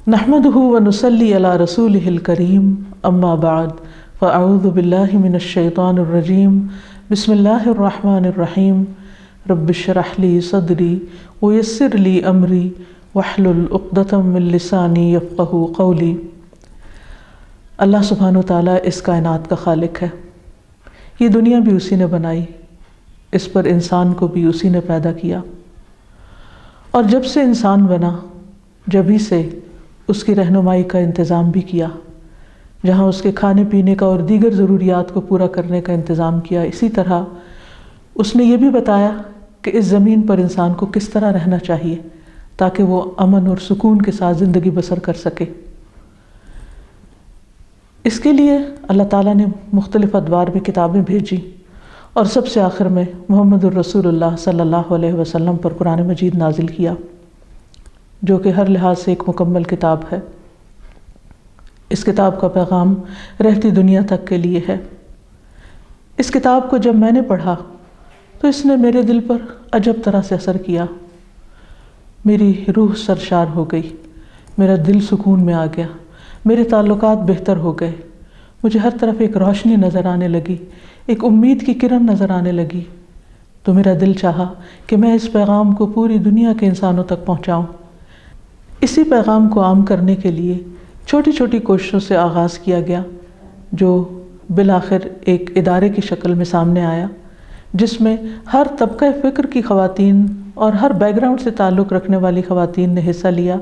نحمدہ ونصلی علی رسولہ الکریم اما بعد فاعوذ باللہ من الشیطان الرجیم بسم اللہ الرحمن الرحیم رب اشرح لی صدری ویسر لی امری واحلل عقدۃ من لسانی یفقہوا قولی۔ اللہ سبحانہ وتعالیٰ اس کائنات کا خالق ہے، یہ دنیا بھی اسی نے بنائی، اس پر انسان کو بھی اسی نے پیدا کیا، اور جب سے انسان بنا جبھی سے اس کی رہنمائی کا انتظام بھی کیا، جہاں اس کے کھانے پینے کا اور دیگر ضروریات کو پورا کرنے کا انتظام کیا، اسی طرح اس نے یہ بھی بتایا کہ اس زمین پر انسان کو کس طرح رہنا چاہیے تاکہ وہ امن اور سکون کے ساتھ زندگی بسر کر سکے۔ اس کے لیے اللہ تعالیٰ نے مختلف ادوار میں کتابیں بھیجی، اور سب سے آخر میں محمد الرسول اللہ صلی اللہ علیہ وسلم پر قرآن مجید نازل کیا، جو کہ ہر لحاظ سے ایک مکمل کتاب ہے۔ اس کتاب کا پیغام رہتی دنیا تک کے لیے ہے۔ اس کتاب کو جب میں نے پڑھا تو اس نے میرے دل پر عجب طرح سے اثر کیا، میری روح سرشار ہو گئی، میرا دل سکون میں آ گیا، میرے تعلقات بہتر ہو گئے، مجھے ہر طرف ایک روشنی نظر آنے لگی، ایک امید کی کرن نظر آنے لگی، تو میرا دل چاہا کہ میں اس پیغام کو پوری دنیا کے انسانوں تک پہنچاؤں۔ اسی پیغام کو عام کرنے کے لیے چھوٹی چھوٹی کوششوں سے آغاز کیا گیا، جو بالآخر ایک ادارے کی شکل میں سامنے آیا، جس میں ہر طبقہ فکر کی خواتین اور ہر بیک گراؤنڈ سے تعلق رکھنے والی خواتین نے حصہ لیا۔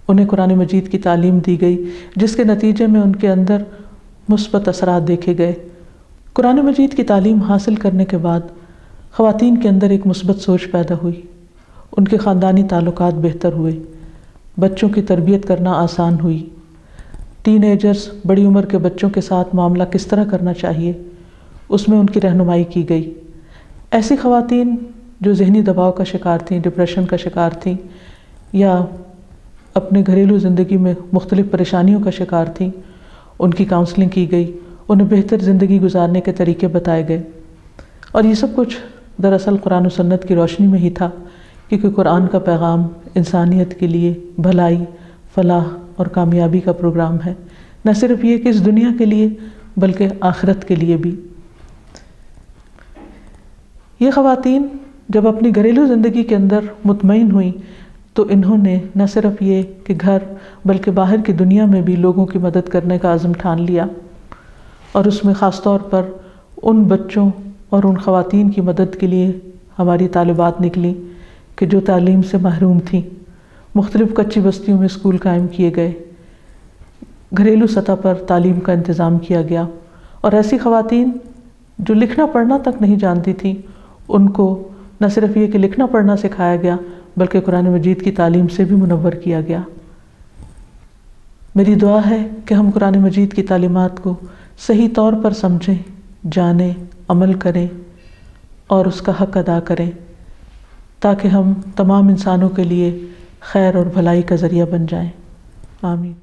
انہیں قرآن مجید کی تعلیم دی گئی، جس کے نتیجے میں ان کے اندر مثبت اثرات دیکھے گئے۔ قرآن مجید کی تعلیم حاصل کرنے کے بعد خواتین کے اندر ایک مثبت سوچ پیدا ہوئی، ان کے خاندانی تعلقات بہتر ہوئے، بچوں کی تربیت کرنا آسان ہوئی، ٹین ایجرز بڑی عمر کے بچوں کے ساتھ معاملہ کس طرح کرنا چاہیے اس میں ان کی رہنمائی کی گئی۔ ایسی خواتین جو ذہنی دباؤ کا شکار تھیں، ڈپریشن کا شکار تھیں، یا اپنے گھریلو زندگی میں مختلف پریشانیوں کا شکار تھیں، ان کی کاؤنسلنگ کی گئی، انہیں بہتر زندگی گزارنے کے طریقے بتائے گئے، اور یہ سب کچھ دراصل قرآن و سنت کی روشنی میں ہی تھا، کیونکہ قرآن کا پیغام انسانیت کے لیے بھلائی، فلاح اور کامیابی کا پروگرام ہے، نہ صرف یہ کہ اس دنیا کے لیے بلکہ آخرت کے لیے بھی۔ یہ خواتین جب اپنی گھریلو زندگی کے اندر مطمئن ہوئیں تو انہوں نے نہ صرف یہ کہ گھر بلکہ باہر کی دنیا میں بھی لوگوں کی مدد کرنے کا عزم ٹھان لیا، اور اس میں خاص طور پر ان بچوں اور ان خواتین کی مدد کے لیے ہماری طالبات نکلیں کہ جو تعلیم سے محروم تھیں۔ مختلف کچی بستیوں میں اسکول قائم کیے گئے، گھریلو سطح پر تعلیم کا انتظام کیا گیا، اور ایسی خواتین جو لکھنا پڑھنا تک نہیں جانتی تھیں، ان کو نہ صرف یہ کہ لکھنا پڑھنا سکھایا گیا بلکہ قرآن مجید کی تعلیم سے بھی منور کیا گیا۔ میری دعا ہے کہ ہم قرآن مجید کی تعلیمات کو صحیح طور پر سمجھیں، جانیں، عمل کریں اور اس کا حق ادا کریں، تاکہ ہم تمام انسانوں کے لیے خیر اور بھلائی کا ذریعہ بن جائیں۔ آمین۔